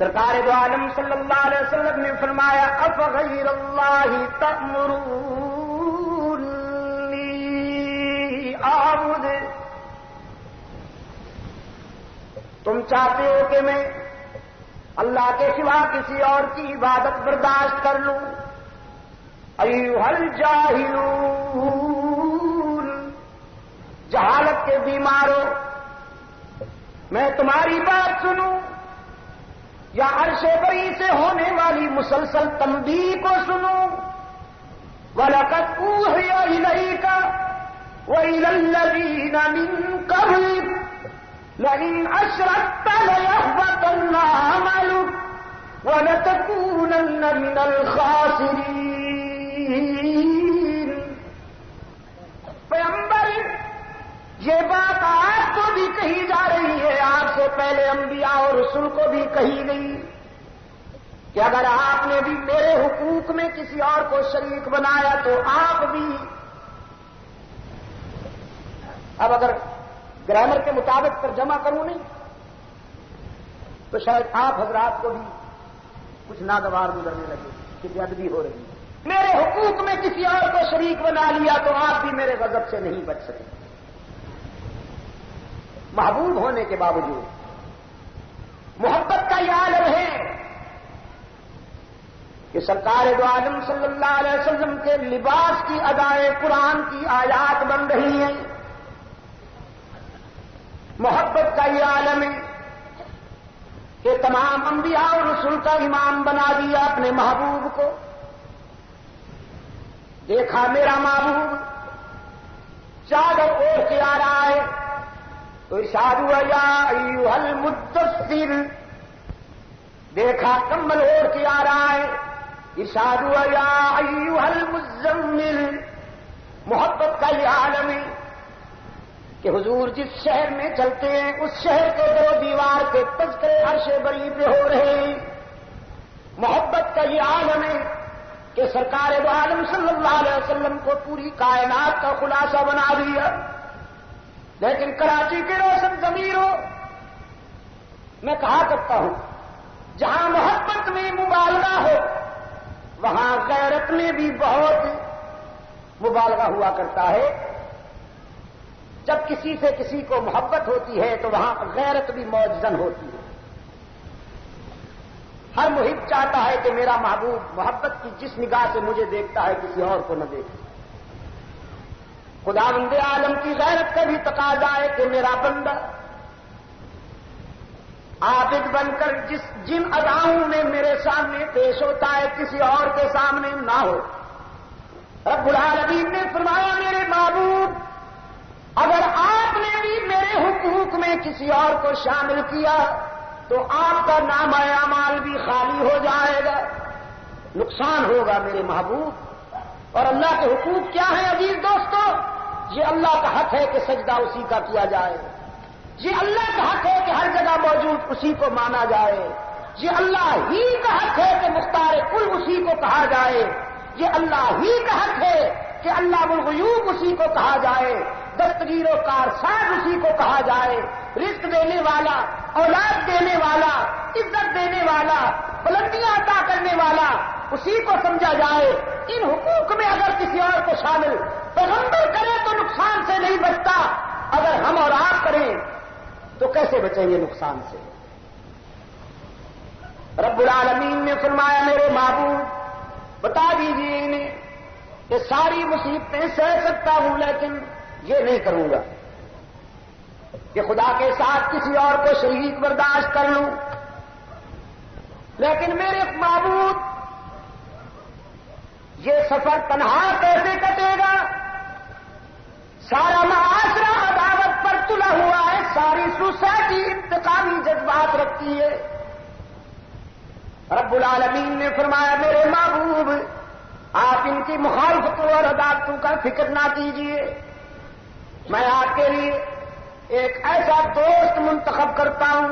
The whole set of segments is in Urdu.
سرکار دو عالم صلی اللہ علیہ وسلم نے فرمایا افغیر اللہ تأمرونی اعبد، تم چاہتے ہو کہ میں اللہ کے سوا کسی اور کی عبادت برداشت کر لوں؟ ایھا الجاہلون، جہالت کے بیماروں، میں تمہاری بات سنوں یا عرش بری سے ہونے والی مسلسل تنبیہ کو سنوں؟ وَلَقَدْ أُوحِيَ إِلَيْكَ وَإِلَى الَّذِينَ مِن قَبْلِكَ لَئِنْ أَشْرَكْتَ لَيَحْبَطَنَّ عَمَلُكَ وَلَتَكُونَنَّ مِنَ الْخَاسِرِينَ۔ پیغمبر، یہ بات آپ کو بھی کہی جا رہی ہے، آپ سے پہلے انبیاء اور رسول کو بھی کہی گئی کہ اگر آپ نے بھی میرے حقوق میں کسی اور کو شریک بنایا تو آپ بھی، اب اگر گرامر کے مطابق ترجمہ کروں نہیں تو شاید آپ حضرات کو بھی کچھ ناگوار گزرنے لگے کہ بے ادبی ہو رہی ہے۔ میرے حقوق میں کسی اور کو شریک بنا لیا تو آپ بھی میرے غضب سے نہیں بچ سکے۔ محبوب ہونے کے باوجود محبت کا یہ عالم ہے کہ سرکار دو عالم صلی اللہ علیہ وسلم کے لباس کی ادائیں قرآن کی آیات بن رہی ہیں۔ محبت کا یہ عالم ہے کہ تمام انبیاء اور رسول کا امام بنا دیا اپنے محبوب کو۔ دیکھا میرا محبوب چادر اوڑھ کے آ رہا ہے تو ارشاد ہوا یا ایھا المدثر، دیکھا کمبل اوڑھ کے آ رہا ہے، ارشاد ہوا یا ایھا المزمل۔ محبت کا یہ عالم ہے کہ حضور جس شہر میں چلتے ہیں اس شہر کے در و دیوار کے تذکرے عرش بری پہ ہو رہے ہیں۔ محبت کا یہ عالم ہے کہ سرکار دو عالم صلی اللہ علیہ وسلم کو پوری کائنات کا خلاصہ بنا دیا۔ لیکن کراچی کے روشن ضمیروں، میں کہا کرتا ہوں جہاں محبت میں مبالغہ ہو وہاں غیرت میں بھی بہت مبالغہ ہوا کرتا ہے۔ جب کسی سے کسی کو محبت ہوتی ہے تو وہاں غیرت بھی موجزن ہوتی ہے۔ ہر محب چاہتا ہے کہ میرا محبوب محبت کی جس نگاہ سے مجھے دیکھتا ہے کسی اور کو نہ دیکھے۔ خداوند عالم کی غیرت کا بھی تقاضا ہے کہ میرا بندہ عابد بن کر جن اداؤں میں میرے سامنے پیش ہوتا ہے کسی اور کے سامنے نہ ہو۔ رب العالمین نے فرمایا میرے محبوب اگر آپ نے بھی میرے حقوق میں کسی اور کو شامل کیا تو آپ کا نامہ اعمال بھی خالی ہو جائے گا، نقصان ہوگا میرے محبوب۔ اور اللہ کے حقوق کیا ہیں عزیز دوستو؟ یہ اللہ کا حق ہے کہ سجدہ اسی کا کیا جائے، یہ اللہ کا حق ہے کہ ہر جگہ موجود اسی کو مانا جائے، یہ اللہ ہی کا حق ہے کہ مختار کل اسی کو کہا جائے، یہ اللہ ہی کا حق ہے کہ علام الغیوب اسی کو کہا جائے، دستگیر و کارساز اسی کو کہا جائے، رزق دینے والا، اولاد دینے والا، عزت دینے والا، بلندیاں عطا کرنے والا اسی کو سمجھا جائے۔ ان حقوق میں اگر کسی اور کو شامل پیغمبر کرے تو نقصان سے نہیں بچتا، اگر ہم اور آپ کریں تو کیسے بچیں گے نقصان سے؟ رب العالمین نے فرمایا میرے محبوب بتا دیجیے انہیں کہ ساری مصیبتیں سہ سکتا ہوں لیکن یہ نہیں کروں گا کہ خدا کے ساتھ کسی اور کو شریک برداشت کر لوں۔ لیکن میرے معبود یہ سفر تنہا کیسے کٹے گا؟ سارا معاشرہ عداوت پر تلا ہوا ہے، ساری سوسائٹی انتقامی جذبات رکھتی ہے۔ رب العالمین نے فرمایا میرے محبوب آپ ان کی مخالفتوں اور عداوتوں کا فکر نہ کیجیے، میں آپ کے لیے ایک ایسا دوست منتخب کرتا ہوں،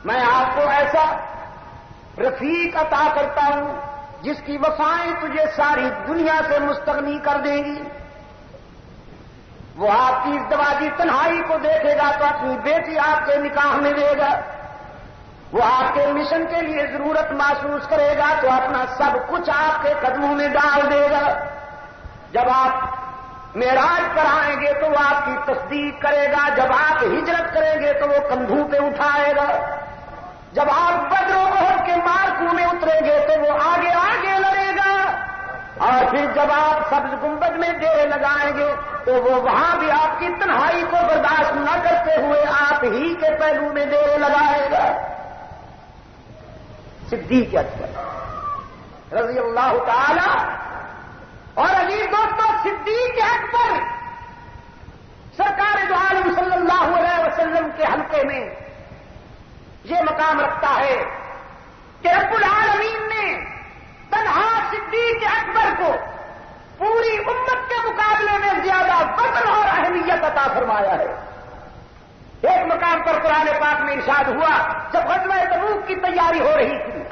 میں آپ کو ایسا رفیق عطا کرتا ہوں جس کی وفائیں تجھے ساری دنیا سے مستغنی کر دیں گی۔ وہ آپ کی ازدواجی تنہائی کو دیکھے گا تو اپنی بیٹی آپ کے نکاح میں دے گا، وہ آپ کے مشن کے لیے ضرورت محسوس کرے گا تو اپنا سب کچھ آپ کے قدموں میں ڈال دے گا. جب آپ معراج پر آئیں گے تو وہ آپ کی تصدیق کرے گا. جب آپ ہجرت کریں گے تو وہ کندھوں پہ اٹھائے گا. جب آپ بدر و احد کے مارکوں میں اتریں گے تو وہ آگے آگے لڑے گا. اور پھر جب آپ سبز گنبد میں ڈیرے لگائیں گے تو وہ وہاں بھی آپ کی تنہائی کو برداشت نہ کرتے ہوئے آپ ہی کے پہلو میں ڈیرے لگائے گا. صدیق اکبر رضی اللہ تعالی. اور عزیز دوستوں، صدیق اکبر سرکار دو عالم صلی اللہ علیہ وسلم کے حلقے میں یہ مقام رکھتا ہے کہ رب العالمین نے تنہا صدیق اکبر کو پوری امت کے مقابلے میں زیادہ وزن اور اہمیت عطا فرمایا ہے. ایک مقام پر قرآن پاک میں ارشاد ہوا جب غزوہ تبوک کی تیاری ہو رہی تھی،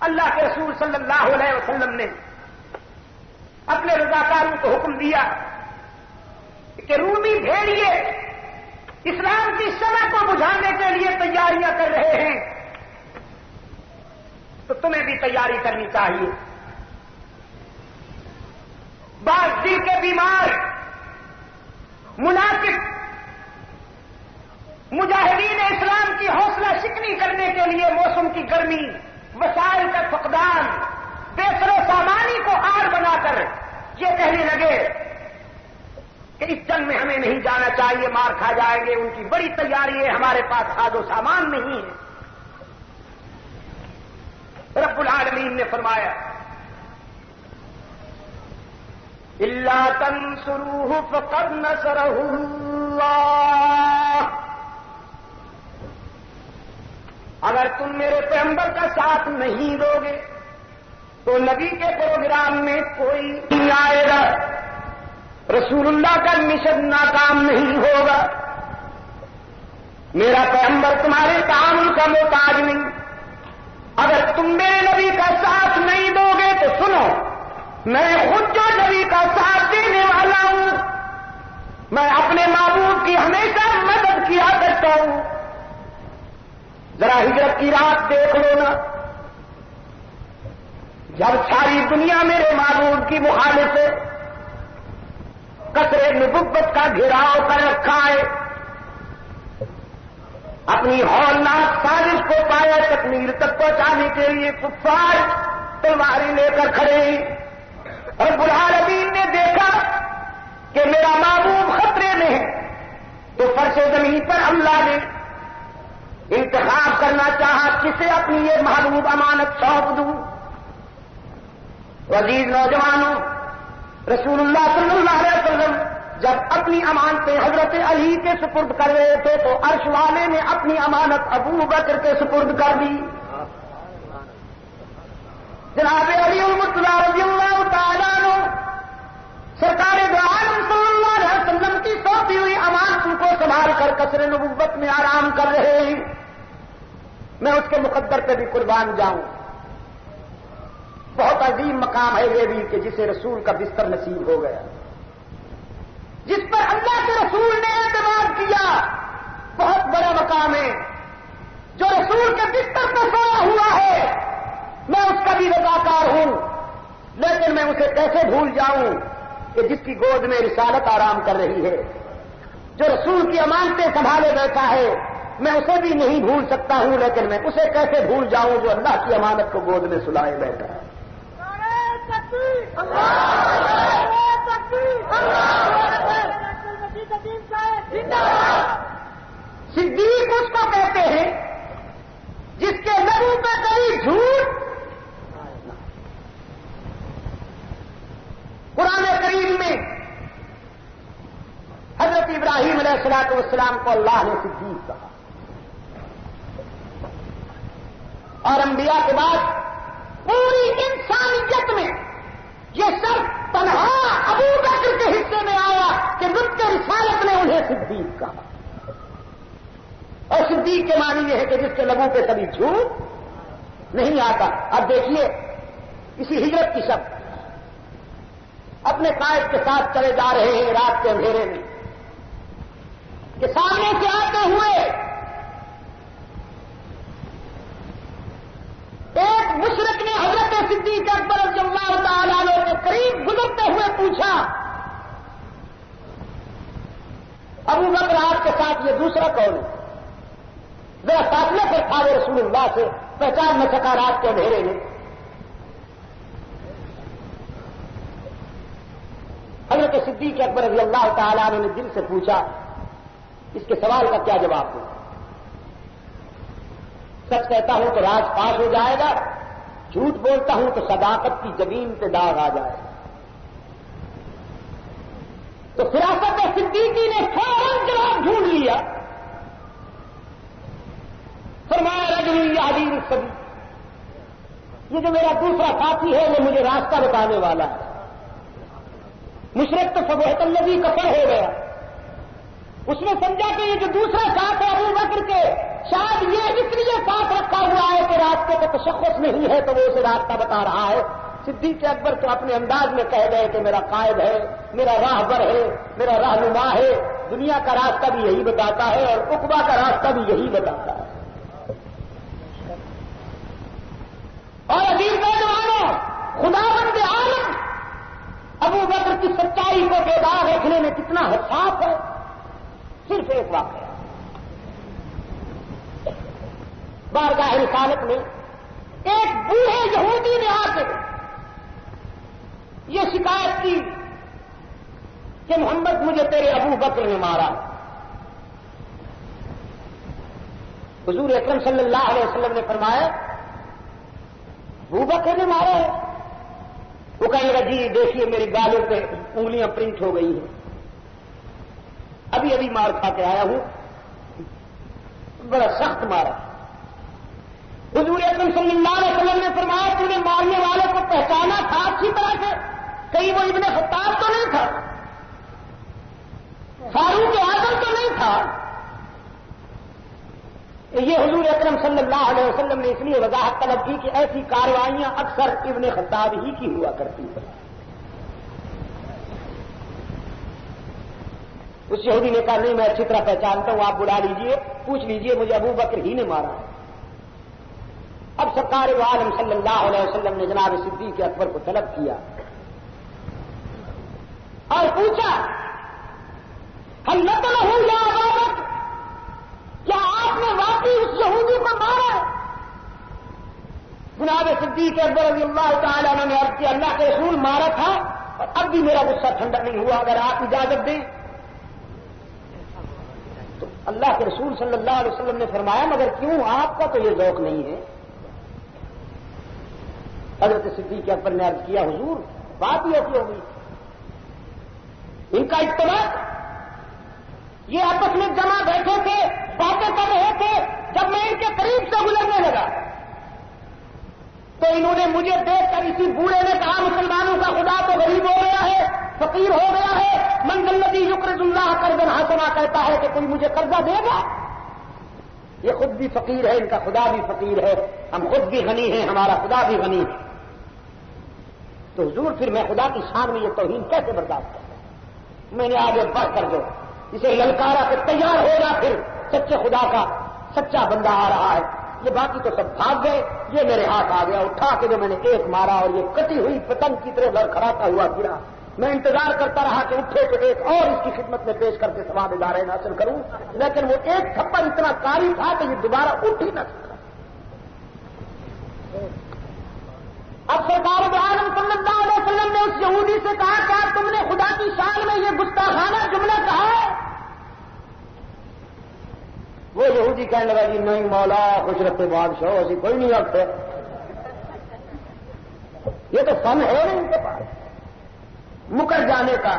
اللہ کے رسول صلی اللہ علیہ وسلم نے اپنے رضاکاروں کو حکم دیا کہ رومی بھیڑیے اسلام کی شمع کو بجھانے کے لیے تیاریاں کر رہے ہیں تو تمہیں بھی تیاری کرنی چاہیے. بعض دل کے بیمار منافق مجاہدین اسلام کی حوصلہ شکنی کرنے کے لیے موسم کی گرمی، وسائل کا فقدان، بے سر و سامانی کو آڑ بنا کر یہ کہنے لگے کہ اس جنگ میں ہمیں نہیں جانا چاہیے، مار کھا جائیں گے. ان کی بڑی تیاری ہے، ہمارے پاس ساز و سامان نہیں ہے. رب العالمین نے فرمایا الا تنصروه فقد نصره اللہ. اگر تم میرے پیغمبر کا ساتھ نہیں دو گے تو نبی کے پروگرام میں کوئی نہیں آئے گا، رسول اللہ کا مشن ناکام نہیں ہوگا. میرا پیغمبر تمہارے تعامل کا محتاج نہیں. اگر تم میرے نبی کا ساتھ نہیں دو گے تو سنو، میں خود جو نبی کا ساتھ دینے والا ہوں، میں اپنے محبوب کی ہمیشہ مدد کیا کرتا ہوں. ذرا ہجرت کی رات دیکھ لو نا، جب ساری دنیا میرے محبوب کی مخالف ہے، قصر نبوت کا گھیراؤ کر رکھا ہے، اپنی ہولناک سازش کو پایا تکمیل تک پہنچانے کے لیے کفار تلواریں لے کر کھڑے ہیں. رب العالمین نے دیکھا کہ میرا محبوب خطرے میں ہے تو فرش زمین پر اللہ نے انتخاب کرنا چاہا کسے اپنی یہ محبوب امانت سونپ دوں. عزیز نوجوانوں، رسول اللہ صلی اللہ علیہ وسلم جب اپنی امانتیں حضرت علی کے سپرد کر رہے تھے تو عرش والے نے اپنی امانت ابو بکر کے سپرد کر دی. جناب علی المطلع رضی اللہ تعالیٰ عنہ سرکار دو عالم صلی اللہ علیہ وسلم کی سونپی ہوئی امانتوں کو سنبھال کر قصر نبوت میں آرام کر رہے ہیں. میں اس کے مقدر پہ بھی قربان جاؤں. بہت عظیم مقام ہے یہ بھی کہ جسے رسول کا بستر نصیب ہو گیا، جس پر اللہ کے رسول نے اعتماد کیا. بہت بڑا مقام ہے. جو رسول کے بستر پر سویا ہوا ہے میں اس کا بھی رضاکار ہوں، لیکن میں اسے کیسے بھول جاؤں کہ جس کی گود میں رسالت آرام کر رہی ہے، جو رسول کی امانتیں سنبھالے بیٹھا ہے میں اسے بھی نہیں بھول سکتا ہوں، لیکن میں اسے کیسے بھول جاؤں جو اللہ کی امانت کو گود میں سلائے بیٹھا ہے. صدیق اس کو کہتے ہیں جس کے لبوں پہ کبھی جھوٹ. قرآن کریم میں حضرت ابراہیم علیہ الصلوۃ والسلام کو اللہ نے صدیق کہا، اور انبیاء کے بعد پوری انسانیت میں یہ سب تنہا ابو بکر کے حصے میں آیا کہ رب کے رسالت نے انہیں صدیق کہا. اور صدیق کے معنی یہ ہے کہ جس کے لبوں پہ کبھی جھوٹ نہیں آتا. اب دیکھیے اسی ہجرت کی شب اپنے قائد کے ساتھ چلے جا رہے ہیں رات کے اندھیرے میں کہ سامنے سے آتے ہوئے مشرک نے حضرت صدیق اکبر رضی اللہ تعالیٰ عنہ کے قریب گزرتے ہوئے پوچھا، ابو بکر آپ کے ساتھ یہ دوسرا کون ہے؟ ذرا فاصلے پر تھا وہ رسول اللہ سے، پہچان نہ سکا رات کے اندھیرے میں۔ حضرت صدیق اکبر رضی اللہ تعالیٰ عنہ نے دل سے پوچھا، اس کے سوال کا کیا جواب دوں؟ سچ کہتا ہوں تو راز پاس ہو جائے گا، جھوٹ بولتا ہوں تو صداقت کی زمین پہ داغ آ جائے گا۔ تو فراست صدیقی نے فوراً جواب ڈھونڈ لیا، فرمایا رجل یہدی السبیل، یہ جو میرا دوسرا ساتھی ہے وہ مجھے راستہ بتانے والا ہے۔ مشرک تو فبہت الذی کفر ہو گیا، اس نے سمجھا کہ یہ جو دوسرا ساتھ ہے ابو بکر کے، شاید یہ اس لیے ساتھ رکھا ہوا ہے کہ راستے کا تشخص نہیں ہے تو وہ اسے راستہ بتا رہا ہے۔ صدیق اکبر تو اپنے انداز میں کہہ گئے کہ میرا قائد ہے، میرا راہبر ہے، میرا رہنما ہے، دنیا کا راستہ بھی یہی بتاتا ہے اور عقبہ کا راستہ بھی یہی بتاتا ہے۔ اور عزیز نوجوانوں، خداوند عالم ابو بکر کی سچائی کو بیدار رکھنے میں کتنا حساس ہے۔ صرف ایک واقعہ، بارگاہ رسالت میں ایک بوڑھے یہودی نے آ کے یہ شکایت کی کہ محمد مجھے تیرے ابو بکر نے مارا۔ حضور اکرم صلی اللہ علیہ وسلم نے فرمایا ابو بکر نے مارا ہے؟ وہ کہنے لگا جی دیکھیے میری گالوں پہ انگلیاں پرنٹ ہو گئی ہیں، ابھی ابھی مار کھا کے آیا ہوں، بڑا سخت مارا۔ حضور اکرم صلی اللہ علیہ وسلم نے فرمایا تو نے مارنے والے کو پہچانا تھا اچھی طرح سے؟ کہیں وہ ابن خطاب تو نہیں تھا، فاروق اعظم تو نہیں تھا؟ یہ حضور اکرم صلی اللہ علیہ وسلم نے اس لیے وضاحت طلب کی کہ ایسی کارروائیاں اکثر ابن خطاب ہی کی ہوا کرتی ہیں۔ اس یہودی نے کہا نہیں میں اچھی طرح پہچانتا ہوں، آپ بلا لیجئے، پوچھ لیجئے مجھے ابو بکر ہی نے مارا ہے۔ اب سرکار عالم صلی اللہ علیہ وسلم نے جناب صدیق اکبر کو طلب کیا اور پوچھا ہل نقلہ یا ابا بکر، کیا آپ نے واقعی اس یہودی کو مارا؟ جناب صدیق اکبر رضی اللہ تعالیٰ عنہ نے عرض کیا اللہ کے رسول مارا تھا اور اب بھی میرا غصہ ٹھنڈا نہیں ہوا، اگر آپ اجازت دیں تو۔ اللہ کے رسول صلی اللہ علیہ وسلم نے فرمایا مگر کیوں، آپ کا تو یہ ذوق نہیں ہے؟ حضرت صدیق اکبر نے عرض کیا حضور بات ہی ایسی ہوگی، ان کا اتفاق، یہ آپس میں جمع بیٹھے تھے، باتیں کر رہے تھے، جب میں ان کے قریب سے گزرنے لگا تو انہوں نے مجھے دیکھ کر اسی بوڑھے نے کہا مسلمانوں کا خدا تو غریب ہو گیا ہے، فقیر ہو گیا ہے، من الذی یقرض اللہ قرضا حسنا کہتا ہے کہ کوئی مجھے قرضہ دے گا؟ یہ خود بھی فقیر ہے، ان کا خدا بھی فقیر ہے، ہم خود بھی غنی ہیں، ہمارا خدا بھی غنی ہے۔ تو حضور پھر میں خدا کی شان میں یہ توہین کیسے برداشت کرتا؟ میں نے آگے بڑھ کر دو اسے للکارا کہ تیار ہوگا، پھر سچے خدا کا سچا بندہ آ رہا ہے۔ یہ باقی تو سب بھاگ گئے، یہ میرے ہاتھ آ گیا، اٹھا کے جو میں نے ایک مارا اور یہ کٹی ہوئی پتنگ کی طرح لڑکھڑاتا ہوا گرا۔ میں انتظار کرتا رہا کہ اٹھے تو ایک اور اس کی خدمت میں پیش کر کے ثواب دارین حاصل کروں، لیکن وہ ایک تھپڑ اتنا کاری تھا کہ یہ دوبارہ اٹھ ہی نہ سکا۔ اب سرکار عالم صلی اللہ علیہ وسلم نے اس یہودی سے کہا کیا تم نے خدا کی شان میں یہ گستاخانہ جملہ کہا ہے؟ وہ یہودی کہنے لگا جی نہیں مولا خوش رکھتے بادشاہ ایسی کوئی نہیں رکھتے، یہ تو فن ہے نا ان کے پاس مکر جانے کا۔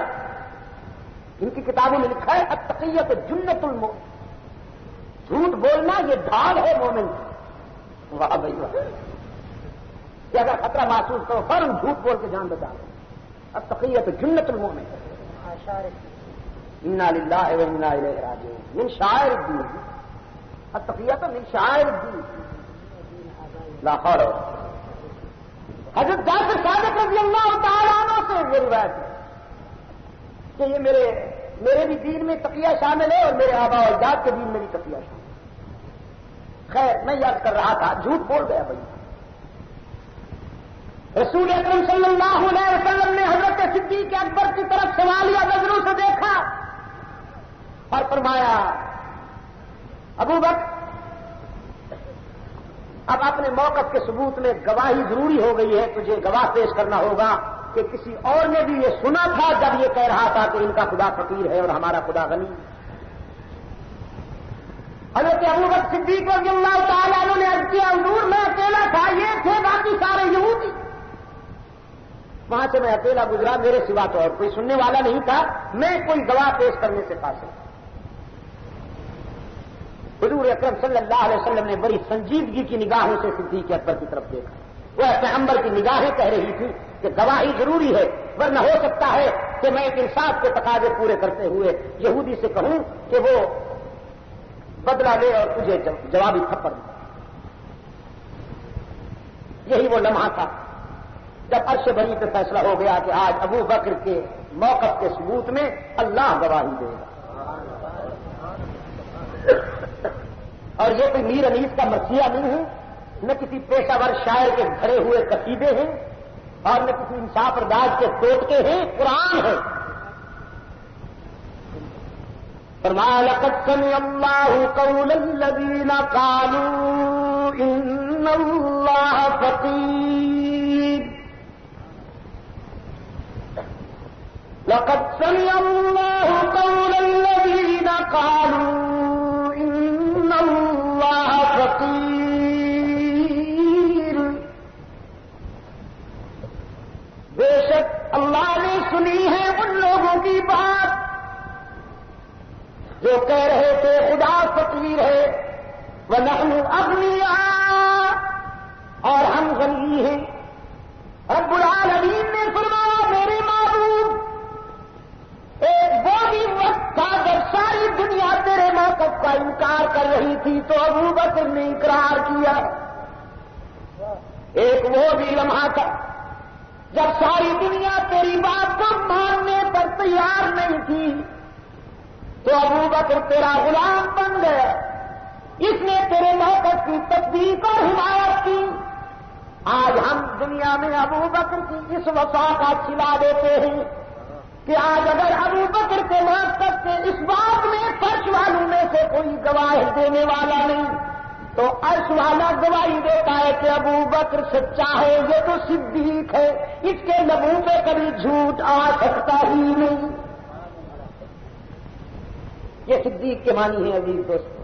ان کی کتابوں میں لکھا ہے التقیۃ جنۃ المؤمن، جھوٹ بولنا یہ ڈھال ہے مومن کی۔ واہ بھائی واہ، کہ اگر خطرہ محسوس کرو فوراً جھوٹ بول کے جان بچا لو۔ التقیۃ جنۃ المؤمن، انا للہ و انا الیہ راجعون، من شعائر الدین، التقیۃ من شعائر الدین، لا حول۔ حضرت جعفر صادق رضی اللہ تعالیٰ عنہ سے یہ روایت ہے کہ یہ میرے بھی دین میں تقیہ شامل ہے اور میرے آبا و اجداد کے دین میں بھی تقیہ شامل ہے۔ خیر میں یاد کر رہا تھا، جھوٹ بول گیا بھائی، رسول اکرم صلی اللہ علیہ وسلم نے حضرت صدیق اکبر کی طرف سوالیہ نظروں سے دیکھا اور فرمایا ابو بکر اب اپنے موقف کے ثبوت میں گواہی ضروری ہو گئی ہے، تجھے گواہ پیش کرنا ہوگا کہ کسی اور نے بھی یہ سنا تھا جب یہ کہہ رہا تھا کہ ان کا خدا فقیر ہے اور ہمارا خدا غنی۔ حضرت ابوبکر صدیق رضی اللہ تعالیٰ عنہ نے عرض کیا حضور میں اکیلا تھا، یہ تھے باقی سارے یہودی، وہاں سے میں اکیلا گزرا، میرے سوا تو اور کوئی سننے والا نہیں تھا، میں کوئی گواہ پیش کرنے سے قاصر۔ حضور اکرم صلی اللہ علیہ وسلم نے بڑی سنجیدگی کی نگاہوں سے صدیق اکبر کی طرف دیکھا، وہ پیغمبر کی نگاہیں کہہ رہی تھی کہ گواہی ضروری ہے، ورنہ ہو سکتا ہے کہ میں ایک انصاف کے تقاضے پورے کرتے ہوئے یہودی سے کہوں کہ وہ بدلہ لے اور تجھے جوابی تھپڑ دے۔ یہی وہ لمحہ تھا جب عرش بری پہ فیصلہ ہو گیا کہ آج ابو بکر کے موقف کے ثبوت میں اللہ گواہی دے گا، اور یہ کوئی میر انیس کا مرثیہ نہیں ہے، نہ کسی پیشہ ور شاعر کے گھڑے ہوئے قصیدے ہیں اور نہ کسی انصاف انداز کے ٹوٹکے ہیں، قرآن ہے۔ فرمایا لقد سمع اللہ قول الذین قالوا ان اللہ فقیر، لقد سمع اللہ قول الذین قالوا ان اللہ فقیر، بے شک اللہ نے سنی ہے ان لوگوں کی بات جو کہہ رہے تھے خدا فقیر ہے، وَنَحْنُ أَغْنِيَاءُ، اور ہم غنی ہیں۔ رب العالمین نے فرمایا میرے معبود ایک وہ بھی وقت تھا جب ساری دنیا تیرے موقف کا انکار کر رہی تھی تو ابو بکر نے اقرار کیا، ایک وہ بھی لمحہ تھا جب ساری دنیا تیری بات کو ماننے پر تیار نہیں تھی تو ابو بکر تیرا غلام بن گیا، اس نے تیرے موقف کی تصدیق اور حمایت کی۔ آج ہم دنیا میں ابو بکر کی اس وفا کا چھلا دیتے ہیں کہ آج اگر ابو بکر کے موقف کے اس بات میں فرش والوں میں سے کوئی گواہی دینے والا نہیں تو عرش والا گواہی دیتا ہے کہ ابو بکر سچا ہے، یہ تو صدیق ہے، اس کے لبوں پہ کبھی جھوٹ آ سکتا ہی نہیں۔ یہ صدیق کے معنی ہے عزیز دوستو۔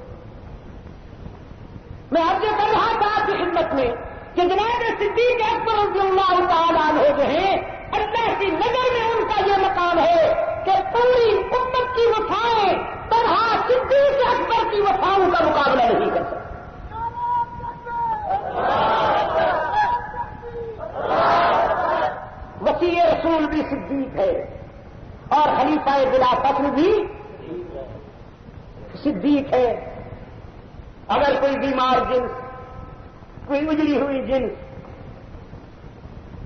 میں عرض کر رہا تھا آپ کی خدمت میں کہ جناب صدیق اکبر رضی اللہ تعالیٰ عنہ جو ہیں اللہ کی نظر میں ان کا یہ مقام ہے کہ پوری امت کی وفائیں تنہا صدیق اکبر کی وفاؤں کا مقابلہ نہیں کر سکتے۔ وسیع رسول بھی صدیق ہے اور خلیفہ بلا فخر بھی صدیق ہے۔ اگر کوئی بیمار جنس، کوئی اجڑی ہوئی جنس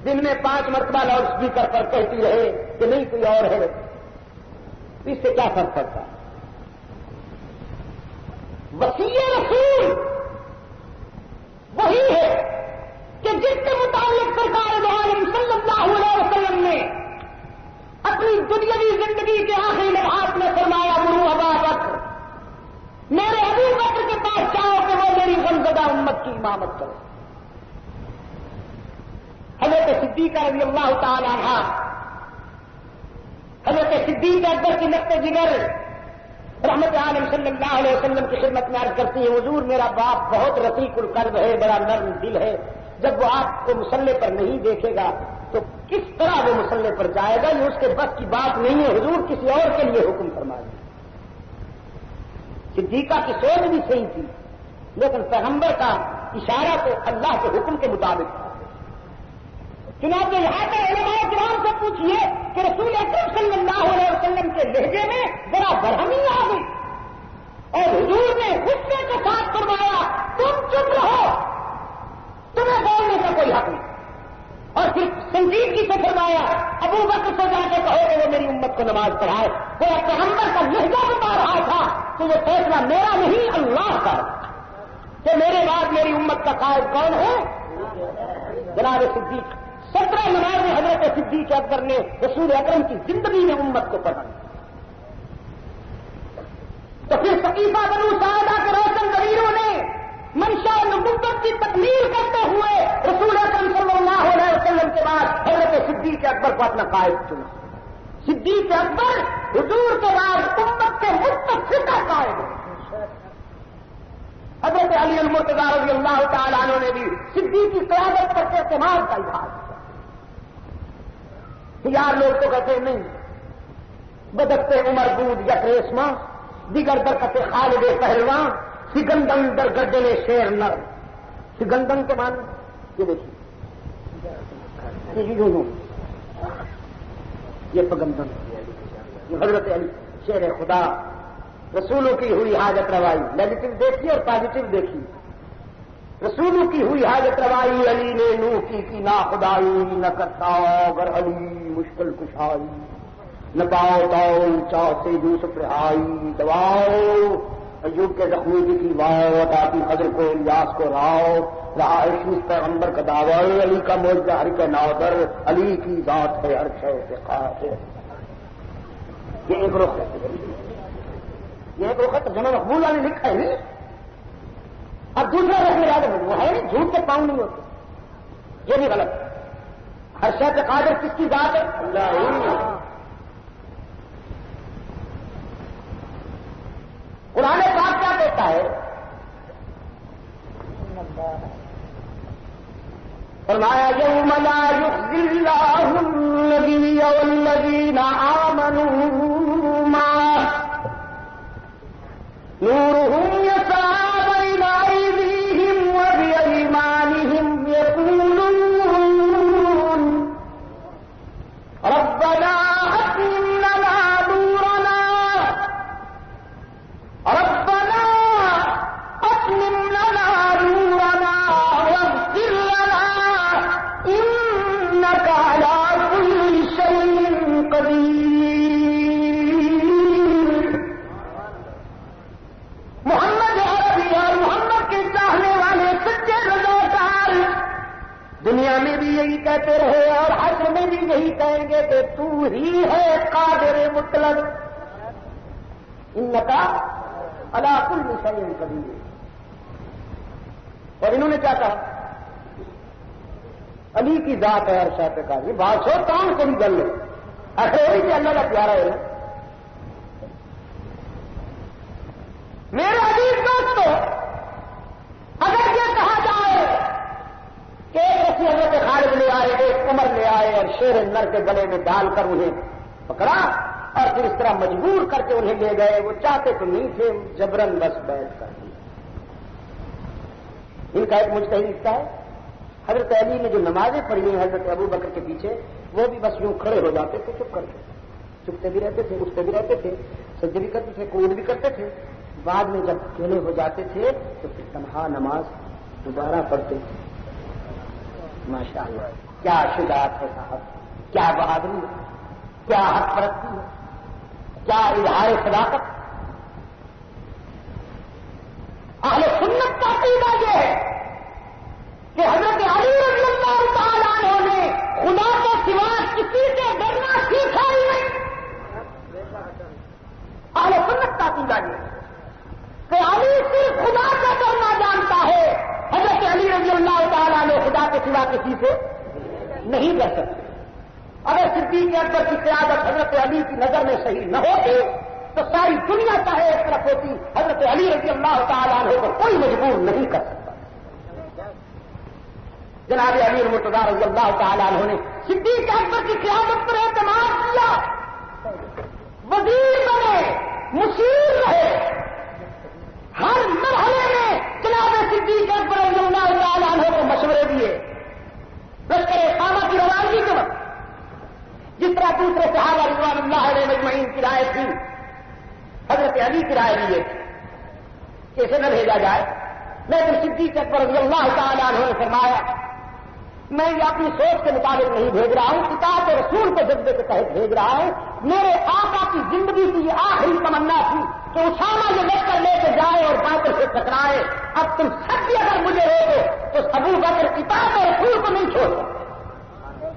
دن میں 5 مرتبہ لاؤڈ اسپیکر پر کہتی رہے کہ نہیں کوئی اور ہے، اس سے کیا فرق پڑتا ہے؟ وسیع رسول وہی ہے کہ جس کے متعلق سرکار دو عالم صلی اللہ علیہ وسلم نے اپنی دنیاوی زندگی کے آخری لمحات میں فرمایا مرو ابا بکر، میرے ابو بکر کے پاس جاؤ کہ وہ میری غمزدہ امت کی امامت کرے۔ حضرت صدیق رضی اللہ تعالی عنہ، حضرت صدیق اکبر کی نقطۂ جگر رحمت عالم صلی اللہ علیہ وسلم کی خدمت میں عرض کرتی ہے حضور میرا باپ بہت رفیق القلب ہے، بڑا نرم دل ہے، جب وہ آپ کو مصلے پر نہیں دیکھے گا تو کس طرح وہ مصلے پر جائے گا، یہ اس کے بس کی بات نہیں ہے، حضور کسی اور کے لیے حکم فرما دیں۔ صدیقہ کی سوچ بھی صحیح تھی لیکن پیغمبر کا اشارہ تو اللہ کے حکم کے مطابق تھا۔ چنانچہ یہاں پر علماء کرام سے پوچھیے کہ رسول اکرم صلی اللہ علیہ وسلم کے لہجے میں بڑا برہمی آ گئی اور حضور نے غصے کے ساتھ فرمایا تم چپ رہو، تمہیں بولنے کا کوئی حق نہیں، اور پھر سنجیدگی سے فرمایا ابو بکر سے جا کے کہو کہ وہ میری امت کو نماز پڑھائے۔ وہ پیغمبر کا لہجہ بتا رہا تھا کہ یہ فیصلہ میرا نہیں اللہ کا کہ میرے بعد میری امت کا قائد کون ہے؟ جناب صدیق 17 نمازیں حضرت صدیق اکبر نے رسول اکرم کی زندگی میں امت کو پڑھائی. تو پھر سقیفہ بنو ساعدہ کے روشن ضمیروں نے منشا نبوت کی تکمیل کرتے ہوئے رسول اکرم صلی اللہ علیہ وسلم کے بعد حضرت صدیق اکبر کو اپنا قائد چنا. صدیق اکبر حضور کے بعد امت کے متفقہ قائد ہیں. حضرت علی المرتضی رضی اللہ تعالیٰ عنہ نے بھی صدیق کی قیادت پر اعتماد کا اظہار کیا. یار لوگ تو کہتے ہیں نہیں، بدکتے عمر دودھ یا ریسماں دیگر برکت خالد پہلوان سگندن در گردن شیر نر. سگندن کے معنی یہ دیکھیے، یہ پگندن، یہ حضرت علی شیر خدا، رسولوں کی ہوئی حاجت روائی. نیگیٹو دیکھیے اور پازیٹو دیکھیے. رسولوں کی ہوئی حاجت روائی علی نے نو کی نا خدائی نہ کرتا گر علی مشکل کشائی. نہ پاؤ تاؤ چاہتے یوسف رہائی دواؤ ایوب کے زخمی کی واؤ عطاتی خضر کو الیاس کو راؤ رہا عشق پیغمبر کا دعوی علی کا معجزہ ہر کے نادر علی کی ذات ہے ہر شے سے خاص ہے. یہ ایک رخ ہے، یہ ایک رخ ہے. ترجمہ مقبول نے لکھا ہے نہیں. اب دوسرا رخ میں یاد وہ ہے نہیں، جھوٹ کے پاؤں نہیں ہوتے، یہ بھی غلط. ہر شے پہ قادر کس کی ذات ہے؟ اللہ. قرآن پاک کیا کہتا ہے؟ فرمایا یوم لا یخزی اللہ النبی والذین آمنوا معه نورهم یسعی بین ایدیہم وبایمانہم یقولون ربنا اتمم لنا نورنا ربنا اتمم لنا نورنا واغفر لنا انك على كل شيء قدير. محمد عربی اور محمد کے چاہنے والے سچے رضاکار دنیا میں بھی یہی کہتے رہے اور حشر میں بھی یہی کہیں گے کہ تو ہی ہے قادر مطلق. انك على كل شيء قدير. اور انہوں نے کیا کہا؟ علی کی ذات ہے ہر شے پہ قادر. یہ بادشاہ کون کون گل ہے؟ ایسے کہ اللہ کا پیارا ہے. میرے عزیز دوستو، اگر یہ کہا جائے کہ ایسی حضرت خالد لے آئے، ایک عمر لے آئے اور شیر نر کے گلے میں ڈال کر انہیں پکڑا اور پھر اس طرح مجبور کر کے انہیں لے گئے، وہ چاہتے تو نہیں تھے، جبرن بس بیٹھ کر دیا. ان کا ایک مجتہد حصہ ہے. حضرت علی نے جو نمازیں پڑھی ہیں حضرت ابو بکر کے پیچھے، وہ بھی بس یوں کھڑے ہو جاتے تھے چپ کر کے، چپتے بھی رہتے تھے، اٹھتے بھی رہتے تھے، سجدے بھی کرتے تھے، قعود بھی کرتے تھے. بعد میں جب اکیلے ہو جاتے تھے تو پھر تنہا نماز دوبارہ پڑھتے تھے. ماشاء اللہ، کیا شجاعت ہے صاحب، کیا بہادری ہے، کیا حق پرستی ہے، کیا اظہار صداقت. اہل سنت کا عقیدہ یہ ہے کہ حضرت علی رضی اللہ تعالیٰ عنہ نے خدا کے سوا کسی سے ڈرنا سیکھا ہی نہیں. اہل سنت کا عقیدہ یہ ہے کہ علی صرف خدا کا ڈرنا جانتا ہے. حضرت علی رضی اللہ تعالیٰ نے خدا کے سوا کسی سے نہیں ڈر سکتے. اگر صدیق اکبر کی قیادت حضرت علی کی نظر میں صحیح نہ ہوتی تو ساری دنیا چاہے ایک طرف ہوتی، حضرت علی رضی اللہ تعالیٰ عنہ کو کوئی مجبور نہیں کر سکتا. جناب علی المرتضی رضی اللہ تعالیٰ عنہ نے صدیق اکبر کی قیادت پر اعتماد کیا، وزیر بنے، مشیر رہے. ہر مرحلے میں جناب صدیق اکبر رضی اللہ تعالیٰ عنہ کو مشورے دیے. لشکر خامہ کی روانگی کے وقت جس طرح دوسرے صحابہ رضوان اللہ علیہ مجمعین کی رائے تھی، حضرت علی کی رائے لیے کہ اسے نہ بھیجا جائے. لیکن صدیق اکبر رضی اللہ تعالیٰ عنہ نے فرمایا میں یہ اپنی سوچ کے مطابق نہیں بھیج رہا ہوں، کتاب رسول کے جذبے کے تحت بھیج رہا ہوں. میرے آقا کی زندگی کی یہ آخری تمنا تھی کہ اسامہ یہ لشکر لے کے جائے اور باطل سے ٹکرائے. اب تم سب بھی اگر مجھے روکو تو ابو بکر کتاب رسول کو نہیں چھوڑ سکتے.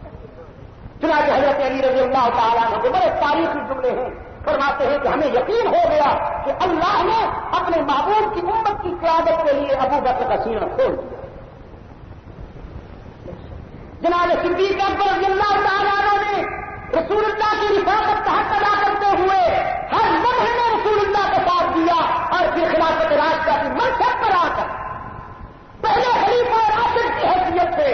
چنانچہ حضرت علی رضی اللہ تعالیٰ عنہ کے بڑے تاریخی جملے ہیں، فرماتے ہیں کہ ہمیں یقین ہو گیا کہ اللہ نے اپنے محبوب کی امت کی قیادت کے لیے ابو بکر کا سینہ کھول دیا۔ جناب صدیق اکبر رضی اللہ تعالیٰ عنہ نے رسول اللہ کی رفاقت کا حق ادا کرتے ہوئے ہر لمحے میں رسول اللہ کا ساتھ دیا، اور پھر خلافت راشدہ کی منصب پر آ کر پہلے خلیفہ راشد کی حیثیت سے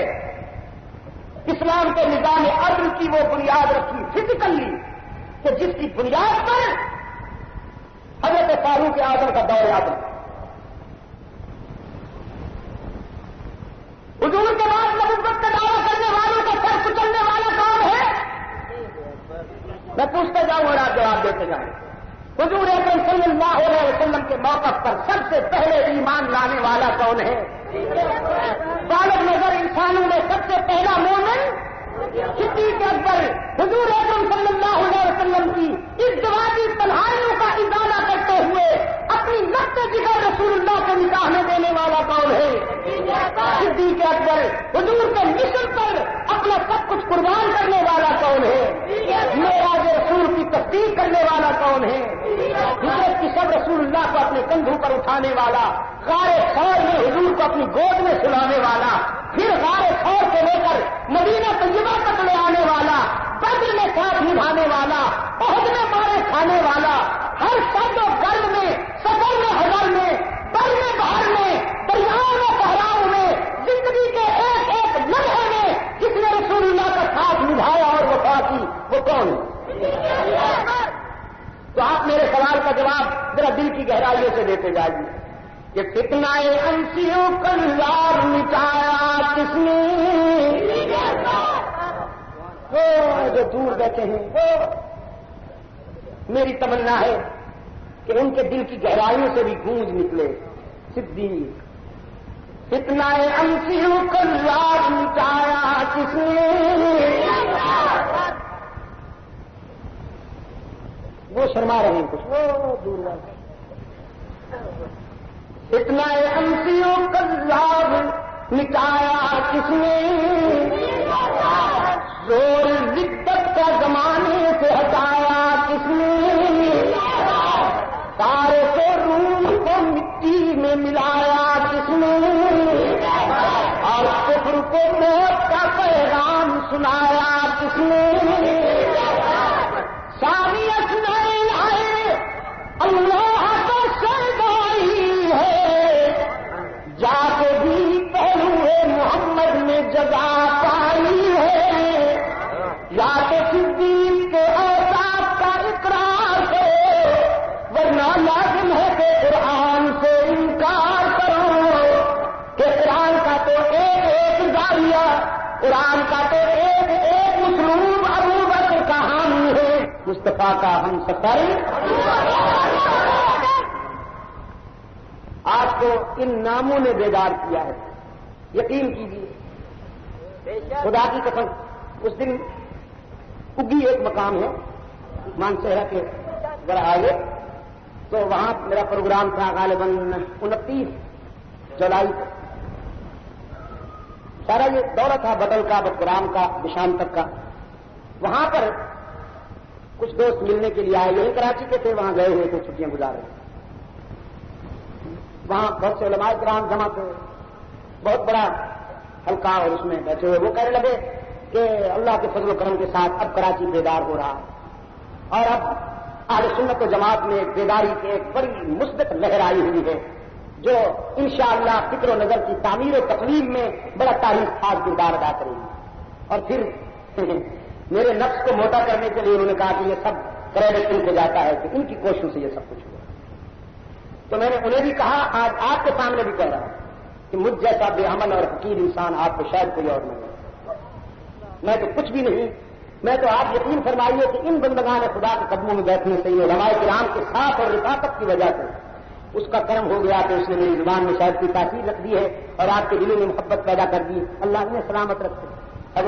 اسلام کے نظام عدل کی وہ بنیاد رکھی فزیکلی کہ جس کی بنیاد پر حضرت فاروق اعظم کا دور عدل، حضور کے بعد نبوت کا دعویٰ کرنے والوں کا سر کچلنے والا کون ہے؟ میں پوچھتے جاؤں اور آپ جواب دیتے جائیں۔ حضور اکرم صلی اللہ علیہ وسلم کے موقف پر سب سے پہلے ایمان لانے والا کون ہے؟ بالغ نظر انسانوں میں سب سے پہلا مومن صدیق اکبر حضور اکرم صلی اللہ علیہ وسلم کی ازدواجی تنہائیوں کا ازالہ کرتے ہوئے اپنی نقطۂ جگر رسول اللہ کے نکاح میں دینے والا کون ہے؟ صدیق اکبر حضور کے مشن پر اپنا سب کچھ قربان کرنے والا کون ہے؟ معراج رسول کی تصدیق کرنے والا کون ہے؟ ہجرت کی سب رسول اللہ کو اپنے کندھوں پر اٹھانے والا، غار ثور میں حضور کو اپنی گود میں سلانے والا، پھر غار ثور سے لے کر مدینہ طیبہ تک لے آنے والا، بدر میں ساتھ نبھانے والا، احد میں مارے کھانے والا، ہر سرد و گرم میں، سفر میں حضر میں، بر میں بہر میں، دریاؤں میں صحراؤں میں، زندگی کے ایک ایک لمحے میں جس نے رسول اللہ کا ساتھ نبھایا اور وفا کی، وہ کون ہے؟ تو آپ میرے سوال کا جواب ذرا دل کی گہرائیوں سے دیتے جائیے کہ فتنہ انسیوں کا یار مٹایا کس نے؟ وہ جو دور بیٹھے ہیں، وہ میری تمنا ہے کہ ان کے دل کی گہرائیوں سے بھی گونج نکلے، صدیق فتنہ انسیوں کا یار مٹایا کس نے؟ وہ شرما رہے ہیں کچھ، وہ دور بیٹھے۔ اتنا انسیوں کا لاب مٹایا کس نے؟ زور زدت کا زمانے سے ہٹایا کس نے؟ تارے کو روم کو مٹی میں ملایا کس نے؟ اور کفر کو موت کا پیغام سنایا کس نے؟ ساری اسنائل آئے اللہ کا سردائی ہے، جا کے بھی پہلو محمد نے جگہ پائی ہے، یا تو صدیق کے اوصاف کا اقرار کرو، ورنہ لازم ہے کہ قرآن سے انکار کرو کہ قرآن کا تو ایک ایک زاویہ، قرآن کا تو ایک ایک اسلوب ابو بکر کا حامی ہے، مصطفیٰ کا ہم سفر۔ آپ کو ان ناموں نے بیدار کیا ہے، یقین کیجیے، خدا کی قسم۔ اس دن اگی ایک مقام ہے مانسہرہ کے ذرا آگے، تو وہاں میرا پروگرام تھا غالباً 29 جولائی کو، سارا یہ دورہ تھا بدل کا، بدگرام کا، بشام تک کا۔ وہاں پر کچھ دوست ملنے کے لیے آئے، یہی کراچی کے تھے، وہاں گئے ہوئے تھے، چھٹیاں گزار رہے تھے۔ وہاں بہت سے علماء کرام جمع تھے، بہت بڑا حلقہ، اور اس میں بیٹھے ہوئے وہ کہنے لگے کہ اللہ کے فضل و کرم کے ساتھ اب کراچی بیدار ہو رہا ہے، اور اب اہل سنت و جماعت میں بیداری کی ایک بڑی مثبت لہر آئی ہوئی ہے، جو انشاءاللہ فکر و نظر کی تعمیر و تقویم میں بڑا تاریخ خاص کردار ادا کرے گی۔ اور پھر میرے نفس کو موٹا کرنے کے لیے انہوں نے کہا کہ یہ سب کریڈٹ ان کو جاتا ہے کہ ان کی کوششوں سے یہ سب کچھ ہوا۔ تو میں نے انہیں بھی کہا، آج آپ کے سامنے بھی کہہ رہا ہوں کہ مجھ جیسا بے عمل اور حقیر انسان آپ کو شاید کوئی اور نہیں ہے، میں تو کچھ بھی نہیں، میں تو آپ یقین فرمائیے کہ ان بندگان خدا کے قدموں میں بیٹھنے سے ہی علماء کرام کے ساتھ اور رفاقت کی وجہ سے اس کا کرم ہو گیا کہ اس نے میری زبان میں شاید کوئی تاثیر رکھ دی ہے اور آپ کے دلوں میں محبت پیدا کر دی۔ اللہ نے سلامت رکھے۔ اب